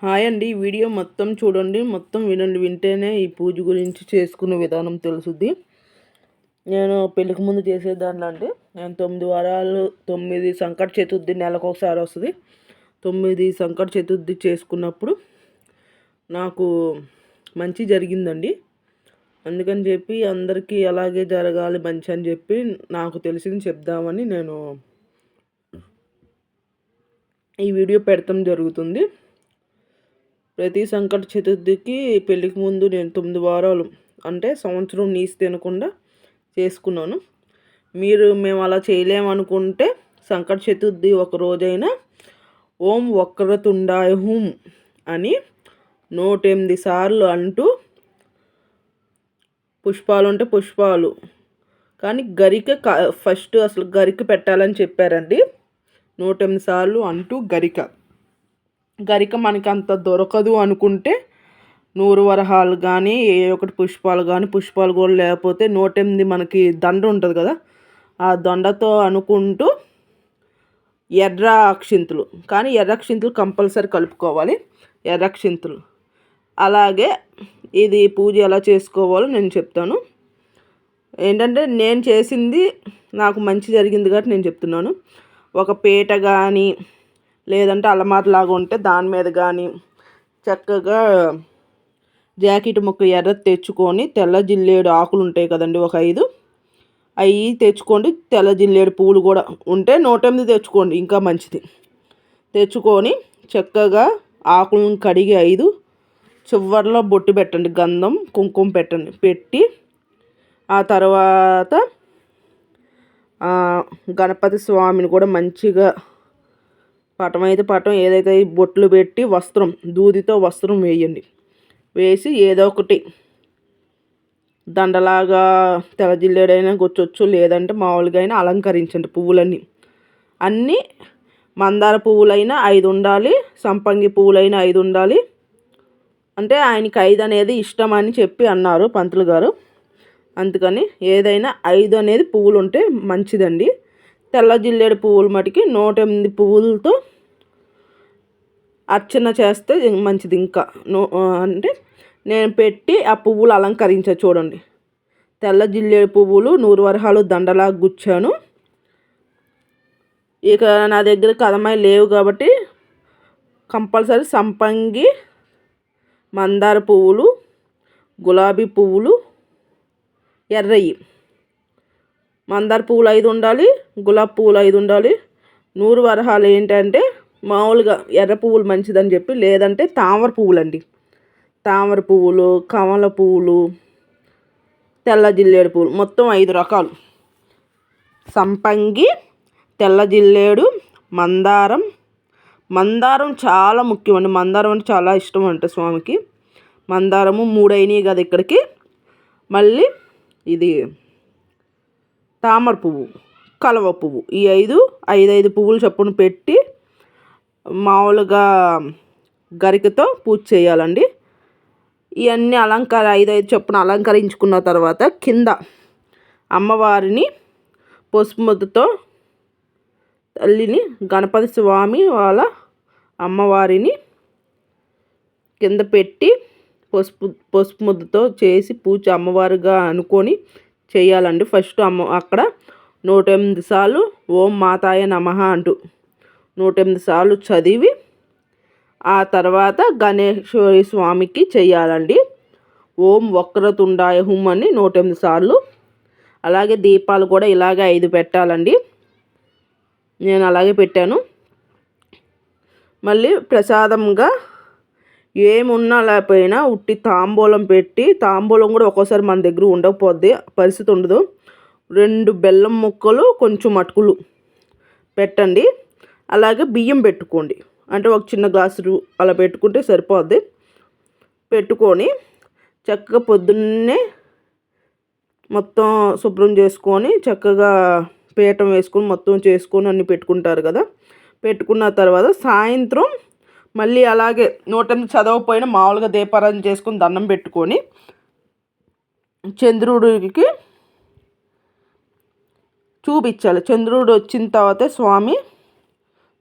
Hi అండి. ఈ video మొత్తం చూడండి, మొత్తం వినండి. వింటేనే ఈ పూజ గురించి చేసుకునే విధానం తెలుసుద్ది. నేను పెళ్ళికి ముందు చేసేదాన్ని అండి. నేను 9 వారాలు 9 సంకట చతుర్థి నెలకొకసారి వస్తుంది. 9 సంకట చతుర్థి చేసుకున్నప్పుడు నాకు మంచి జరిగిందండి. అందుకని చెప్పి అందరికీ అలాగే జరగాలి మంచి అని చెప్పి నాకు తెలిసింది చెప్దామని నేను ఈ వీడియో పెడతాం జరుగుతుంది. ప్రతి సంకట చతుర్థికి పెళ్ళికి ముందు నేను 9 వారాలు అంటే సంవత్సరం నీసు తినకుండా చేసుకున్నాను. మేము అలా చేయలేమనుకుంటే సంకట చతుర్థి ఒక రోజైనా ఓం వక్రతుండాయ హుం అని 108 సార్లు అంటూ పుష్పాలు ఉంటే పుష్పాలు కానీ గరిక ఫస్ట్ అసలు గరిక పెట్టాలని చెప్పారండి. 108 సార్లు అంటూ గరిక మనకి అంత దొరకదు అనుకుంటే 100 వరహాలు కానీ ఏ ఒకటి పుష్పాలు కూడా లేకపోతే 108 మనకి దండ ఉంటుంది కదా, ఆ దండతో అనుకుంటూ ఎర్ర అక్షింతలు కానీ ఎర్ర అక్షింతలు కంపల్సరీ కలుపుకోవాలి. ఎర్ర అక్షింతలు అలాగే ఇది పూజ ఎలా చేసుకోవాలో నేను చెప్తాను. ఏంటంటే నేను చేసింది నాకు మంచి జరిగింది కాబట్టి నేను చెప్తున్నాను. ఒక పీట కానీ లేదంటే అలమారలాగా ఉంటే దాని మీద కానీ చక్కగా జాకెట్ ముక్క ఎర్ర తెచ్చుకొని తెల్ల జిల్లేడు ఆకులు ఉంటాయి కదండి, ఒక 5 అవి తెచ్చుకోండి. తెల్ల జిల్లేడు పువ్వులు కూడా ఉంటే 108 తెచ్చుకోండి, ఇంకా మంచిది. తెచ్చుకొని చక్కగా ఆకులను కడిగి 5 చివర్లో బొట్టు పెట్టండి, గంధం కుంకుమ పెట్టండి. పెట్టి ఆ తర్వాత గణపతి స్వామిని కూడా మంచిగా పటం ఏదైతే బొట్లు పెట్టి దూదితో వస్త్రం వేయండి. వేసి ఏదో ఒకటి దండలాగా తెల్లజిల్లేడైనా కూర్చోవచ్చు, లేదంటే మామూలుగా అయినా అలంకరించండి. పువ్వులన్నీ అన్నీ మందార పువ్వులైనా 5 ఉండాలి, సంపంగి పువ్వులైనా 5 ఉండాలి. అంటే ఆయనకి 5 అనేది ఇష్టం అని చెప్పి అన్నారు పంతులు గారు. అందుకని ఏదైనా 5 అనేది పువ్వులు ఉంటే మంచిదండి. తెల్ల జిల్లేడు పువ్వులు మటుకి 108 పువ్వులతో అర్చన చేస్తే మంచిది. ఇంకా అంటే నేను పెట్టి ఆ పువ్వులు అలంకరించా చూడండి. తెల్ల జిల్లేడు పువ్వులు 100 వరహాలు దండలాగా గుచ్చాను. ఇక నా దగ్గర కదమాయి లేవు కాబట్టి కంపల్సరీ సంపంగి, మందార పువ్వులు, గులాబీ పువ్వులు, ఎర్రయి మందార పువ్వులు 5 ఉండాలి, గులాబీ పువ్వులు 5 ఉండాలి. 100 వరహాలు ఏంటంటే మామూలుగా ఎర్ర పువ్వులు మంచిదని చెప్పి, లేదంటే తామర పువ్వులు అండి. తామర పువ్వులు, కమల పువ్వులు, తెల్ల జిల్లేడు పువ్వులు మొత్తం 5 రకాలు. సంపంగి, తెల్ల జిల్లేడు, మందారం చాలా ముఖ్యం అండి. మందారం అంటే చాలా ఇష్టం అంటే స్వామికి. మందారము 3 అయినాయి కదా ఇక్కడికి. మళ్ళీ ఇది తామర పువ్వు, కలవ పువ్వు, ఈ 5 పువ్వులు చొప్పున పెట్టి మామూలుగా గరికతో పూజ చేయాలండి. ఇవన్నీ 5 చొప్పున అలంకరించుకున్న తర్వాత కింద అమ్మవారిని పసుపు ముద్దతో తల్లిని గణపతి స్వామి వాళ్ళ అమ్మవారిని కింద పెట్టి పసుపు ముద్దతో చేసి పూజ అమ్మవారిగా అనుకొని చేయాలండి. ఫస్ట్ అక్కడ 108 సార్లు ఓం మాతాయ నమః అంటూ 108 సార్లు చదివి ఆ తర్వాత గణేశ్వరి స్వామికి చేయాలండి. ఓం వక్రతుండాయ హుం అని 108 సార్లు. అలాగే దీపాలు కూడా ఇలాగే 5 పెట్టాలండి. నేను అలాగే పెట్టాను. మళ్ళీ ప్రసాదంగా ఏమున్నా లేకపోయినా ఉట్టి తాంబూలం పెట్టి, తాంబూలం కూడా ఒక్కోసారి మన దగ్గర ఉండకపోద్ది, పరిస్థితి ఉండదు. 2 బెల్లం ముక్కలు, కొంచెం అటుకులు పెట్టండి. అలాగే బియ్యం పెట్టుకోండి, అంటే ఒక చిన్న గ్లాసు అలా పెట్టుకుంటే సరిపోద్ది. పెట్టుకొని చక్కగా పొద్దున్నే మొత్తం శుభ్రం చేసుకొని చక్కగా పీఠం వేసుకొని మొత్తం చేసుకొని అన్నీ పెట్టుకుంటారు కదా. పెట్టుకున్న తర్వాత సాయంత్రం మళ్ళీ అలాగే 108 చదవకపోయినా మామూలుగా దీపారాధన చేసుకొని దండం పెట్టుకొని చంద్రుడికి చూపించాలి. చంద్రుడు వచ్చిన తర్వాతే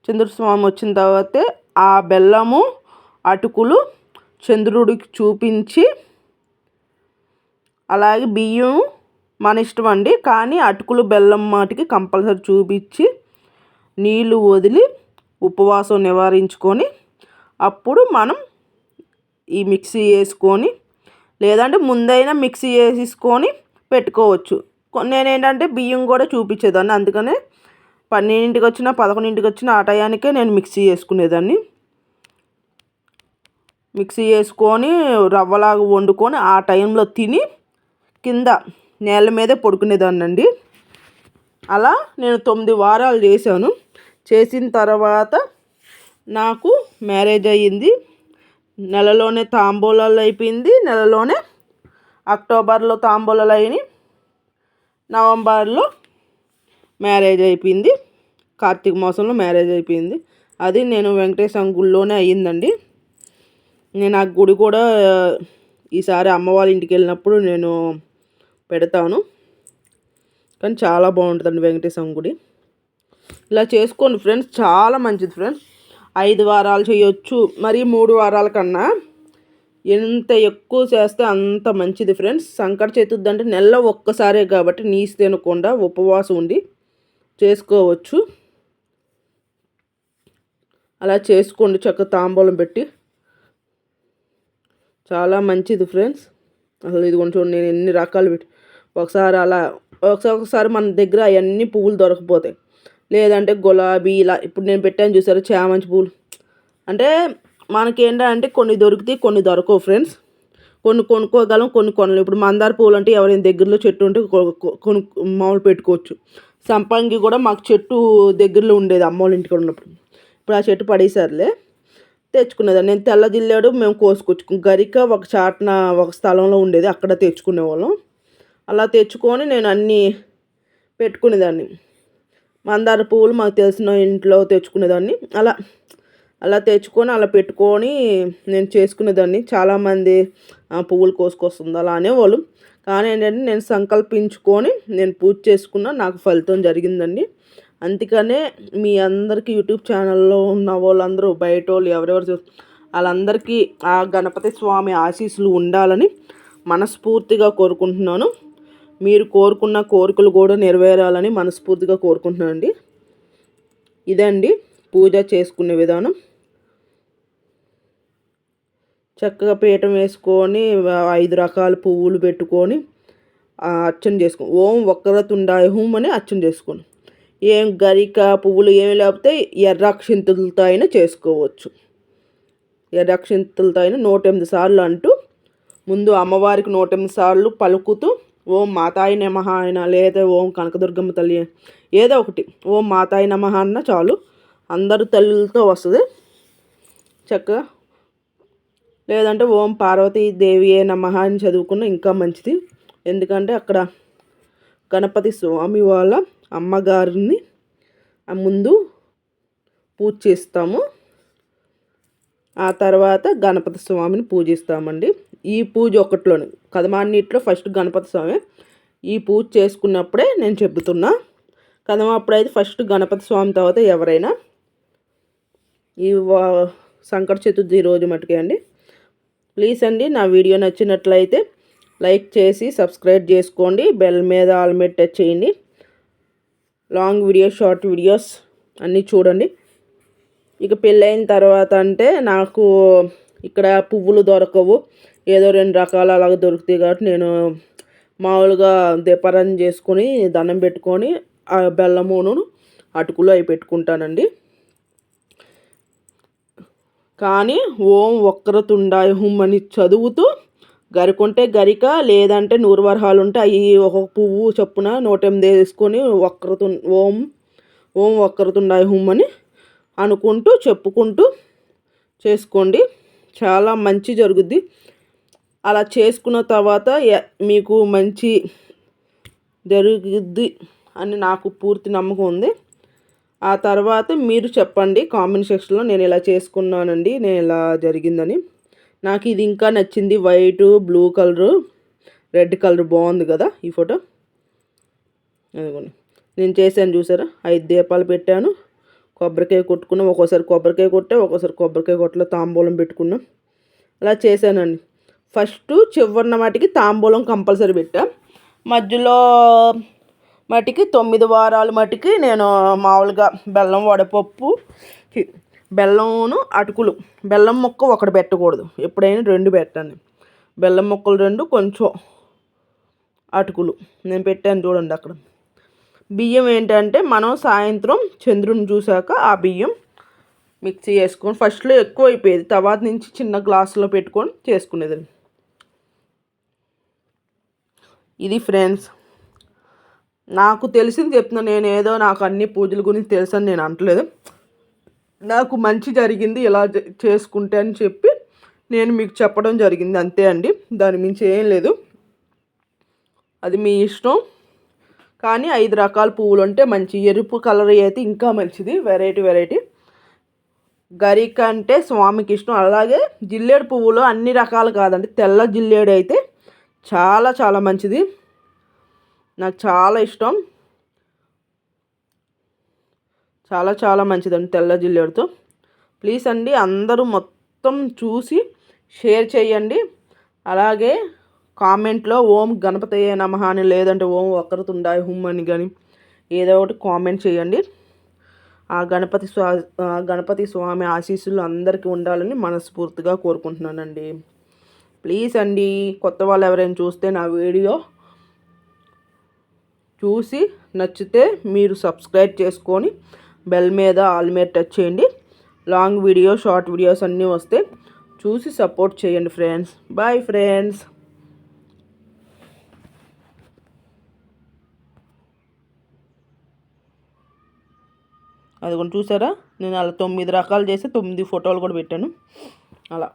చంద్రుడు స్వామి వచ్చిన తర్వాతే ఆ బెల్లము అటుకులు చంద్రుడికి చూపించి, అలాగే బియ్యం మన ఇష్టం అండి, కానీ అటుకులు బెల్లం మాటికి కంపల్సరీ చూపించి నీళ్ళు వదిలి ఉపవాసం నివారించుకొని అప్పుడు మనం ఈ మిక్సీ వేసుకొని, లేదంటే ముందైనా మిక్సీ వేసేసుకొని పెట్టుకోవచ్చు. నేనేంటంటే బియ్యం కూడా చూపించేదాన్ని, అందుకనే 12ంటికి వచ్చినా 11ంటికి వచ్చినా ఆ టయానికే నేను మిక్సీ వేసుకునేదాన్ని. మిక్సీ వేసుకొని రవ్వలాగా వండుకొని ఆ టైంలో తిని కింద నేల మీదే పడుకునేదాన్ని అండి. అలా నేను 9 వారాలు చేశాను. చేసిన తర్వాత నాకు మ్యారేజ్ అయ్యింది. నెలలోనే తాంబూలాలు అయిపోయింది. నెలలోనే అక్టోబర్లో తాంబూలాలు అయినాయి, నవంబర్లో మ్యారేజ్ అయిపోయింది, కార్తీక మాసంలో మ్యారేజ్ అయిపోయింది. అది నేను వెంకటేశ్వర గుడిలోనే అయ్యిందండి. నేను ఆ గుడి కూడా ఈసారి అమ్మ వాళ్ళ ఇంటికి వెళ్ళినప్పుడు నేను పెడతాను. కానీ చాలా బాగుంటుందండి వెంకటేశ్వర గుడి. ఇలా చేసుకోండి ఫ్రెండ్స్, చాలా మంచిది ఫ్రెండ్స్. 5 వారాలు చేయొచ్చు, మరి 3 వారాల కన్నా ఎంత ఎక్కువ చేస్తే అంత మంచిది ఫ్రెండ్స్. సంకట చతుర్థి అంటే నెలలో ఒక్కసారే కాబట్టి నీసు తినకుండా ఉపవాసం ఉండి చేసుకోవచ్చు. అలా చేసుకోండి, చక్కగా తాంబూలం పెట్టి. చాలా మంచిది ఫ్రెండ్స్. అసలు ఇది కొంచెం నేను ఎన్ని రకాలు పెట్టి ఒకసారి అలా ఒకసారి మన దగ్గర అవన్నీ పువ్వులు దొరకపోతాయి, లేదంటే గులాబీ ఇలా ఇప్పుడు నేను పెట్టాను చూసారా చామంతి పువ్వులు. అంటే మనకేంటంటే కొన్ని దొరుకుతాయి, కొన్ని దొరకవు ఫ్రెండ్స్. కొన్ని కొనుక్కోగలం, కొన్ని కొనలేం. ఇప్పుడు మందార పువ్వులు అంటే ఎవరైనా దగ్గరలో చెట్టు ఉంటే మామూలు పెట్టుకోవచ్చు. సంపంగి కూడా మాకు చెట్టు దగ్గరలో ఉండేది అమ్మ వాళ్ళ ఇంటికి ఉన్నప్పుడు. ఇప్పుడు ఆ చెట్టు పడేసారులే, తెచ్చుకునేదాన్ని నేను. తెల్ల జిల్లేడు మేము కోసుకొచ్చుకుని గరిక ఒక చాటున ఒక స్థలంలో ఉండేది, అక్కడ తెచ్చుకునేవాళ్ళం. అలా తెచ్చుకొని నేను అన్నీ పెట్టుకునేదాన్ని. మందార పువ్వులు మాకు తెలిసిన ఇంట్లో తెచ్చుకునేదాన్ని. అలా తెచ్చుకొని అలా పెట్టుకొని నేను చేసుకునేదాన్ని. చాలామంది పువ్వులు కోసుకొస్తుంది అలా అనేవాళ్ళు. కానీ ఏంటంటే నేను సంకల్పించుకొని నేను పూజ చేసుకున్నా, నాకు ఫలితం జరిగిందండి. అందుకనే మీ అందరికీ యూట్యూబ్ ఛానల్లో ఉన్న వాళ్ళందరూ బయట వాళ్ళు ఎవరెవరు వాళ్ళందరికీ ఆ గణపతి స్వామి ఆశీస్సులు ఉండాలని మనస్ఫూర్తిగా కోరుకుంటున్నాను. మీరు కోరుకున్న కోరికలు కూడా నెరవేరాలని మనస్ఫూర్తిగా కోరుకుంటున్నాను అండి. ఇదండి పూజ చేసుకునే విధానం. చక్కగా పీఠం వేసుకొని 5 రకాల పువ్వులు పెట్టుకొని అర్చన చేసుకో. ఓం వక్రతుండాయ హూం అని అర్చన చేసుకోండి. ఏం గరిక పువ్వులు ఏమి లేకపోతే ఎర్రక్షింతలతో అయినా చేసుకోవచ్చు. ఎర్రక్షింతలతో అయినా 108 సార్లు అంటూ ముందు అమ్మవారికి 108 సార్లు పలుకుతూ ఓం మాతాయి నమః అయినా, లేదా ఓం కనకదుర్గమ్మ తల్లి, ఏదో ఒకటి ఓం మాతాయి నమః అన్న చాలు, అందరు తల్లులతో వస్తుంది చక్కగా. లేదంటే ఓం పార్వతీదేవియే నమః అని చదువుకున్న ఇంకా మంచిది. ఎందుకంటే అక్కడ గణపతి స్వామి వాళ్ళ అమ్మగారిని ముందు పూజ చేస్తాము, ఆ తర్వాత గణపతి స్వామిని పూజిస్తామండి. ఈ పూజ ఒక్కట్లోనే కదమాన్నిట్లో ఫస్ట్ గణపతి స్వామి. ఈ పూజ చేసుకున్నప్పుడే నేను చెబుతున్నా. కదమప్పుడైతే ఫస్ట్ గణపతి స్వామి, తర్వాత ఎవరైనా. ఈ సంకట చతుర్థి రోజు మటుకే అండి. ప్లీజ్ అండి, నా వీడియో నచ్చినట్లయితే లైక్ చేసి సబ్స్క్రైబ్ చేసుకోండి. బెల్ మీద ఆల్ మీద టచ్ చేయండి. లాంగ్ వీడియోస్, షార్ట్ వీడియోస్ అన్నీ చూడండి. ఇక పెళ్ళైన తర్వాత అంటే నాకు ఇక్కడ పువ్వులు దొరకవు, ఏదో 2 రకాలు అలాగ దొరుకుతాయి కాబట్టి నేను మామూలుగా దీపారాధన చేసుకొని దండం పెట్టుకొని ఆ బెల్లమును అటుకులు అవి పెట్టుకుంటానండి. కానీ ఓం వక్రతుండాయ హుం అని చదువుతూ గరికుంటే గరిక, లేదంటే 100 వరహాలు ఉంటే అవి ఒక్కొక్క పువ్వు చొప్పున 108 వేసుకొని ఓం వక్రతుండాయ హుం అని అనుకుంటూ చెప్పుకుంటూ చేసుకోండి. చాలా మంచి జరుగుద్ది. అలా చేసుకున్న తర్వాత మీకు మంచి జరుగుద్ది అని నాకు పూర్తి నమ్మకం ఉంది. ఆ తర్వాత మీరు చెప్పండి కామెంట్ సెక్షన్లో, నేను ఇలా చేసుకున్నానండి, నేను ఇలా జరిగిందని. నాకు ఇది ఇంకా నచ్చింది, white, blue colour, red colour బాగుంది కదా ఈ ఫోటో. అదిగోండి నేను చేశాను చూసారా, 5 దీపాలు పెట్టాను, కొబ్బరికాయ కొట్టుకున్నాం. ఒక్కోసారి కొబ్బరికాయ కొట్టే, ఒక్కోసారి కొబ్బరికాయ కొట్టలో తాంబూలం పెట్టుకున్నాం. అలా చేశానండి. ఫస్ట్ చివరిన మటుకి తాంబూలం కంపల్సరీ పెట్టా. మధ్యలో మటుకి 9 వారాల మటుకి నేను మామూలుగా బెల్లం వడపప్పు, బెల్లంను అటుకులు, బెల్లం ముక్క ఒకటి పెట్టకూడదు, ఎప్పుడైనా 2 పెట్టండి. బెల్లం ముక్కలు 2, కొంచెం అటుకులు నేను పెట్టాను చూడండి అక్కడ. బియ్యం ఏంటంటే మనం సాయంత్రం చంద్రుని చూశాక ఆ బియ్యం మిక్సీ వేసుకొని, ఫస్ట్లో ఎక్కువ అయిపోయేది, తర్వాత నుంచి చిన్న గ్లాసులో పెట్టుకొని చేసుకునేది. ఇది ఫ్రెండ్స్, నాకు తెలిసింది చెప్తున్నా. నేను ఏదో నాకు అన్ని పూజల గురించి తెలుసని నేను అంటలేదు. నాకు మంచి జరిగింది ఇలా చేసుకుంటే అని చెప్పి నేను మీకు చెప్పడం జరిగింది, అంతే అండి. దాని మించి ఏం లేదు. అది మీ ఇష్టం. కానీ 5 రకాల పువ్వులు ఉంటే మంచి. ఎరుపు కలర్ అయితే ఇంకా మంచిది, వెరైటీ. గరిక అంటే స్వామికి ఇష్టం. అలాగే జిల్లేడు పువ్వులు అన్ని రకాలు కాదండి, తెల్ల జిల్లేడు అయితే చాలా మంచిది, నాకు చాలా ఇష్టం. చాలా మంచిదండి తెల్ల జిల్లేడుతో. ప్లీజ్ అండి అందరూ మొత్తం చూసి షేర్ చేయండి. అలాగే కామెంట్లో ఓం గణపతయే నమః అని, లేదంటే ఓం వక్రతుండాయ హుమ్ అని కానీ ఏదో ఒకటి కామెంట్ చేయండి. ఆ గణపతి స్వామి ఆశీస్సులు అందరికీ ఉండాలని మనస్ఫూర్తిగా కోరుకుంటున్నానండి. ప్లీజ్ అండి, కొత్త వాళ్ళు ఎవరైనా చూస్తే నా వీడియో చూసి నచ్చితే మీరు సబ్స్క్రైబ్ చేసుకొని బెల్ మీద ఆల్ మీద టచ్ చేయండి. లాంగ్ వీడియో, షార్ట్ వీడియోస్ అన్నీ వస్తే చూసి సపోర్ట్ చేయండి ఫ్రెండ్స్. Bye friends. అది కూడా చూసారా, నేను అలా 9 రకాలు చేసి 9 ఫోటోలు కూడా పెట్టాను అలా.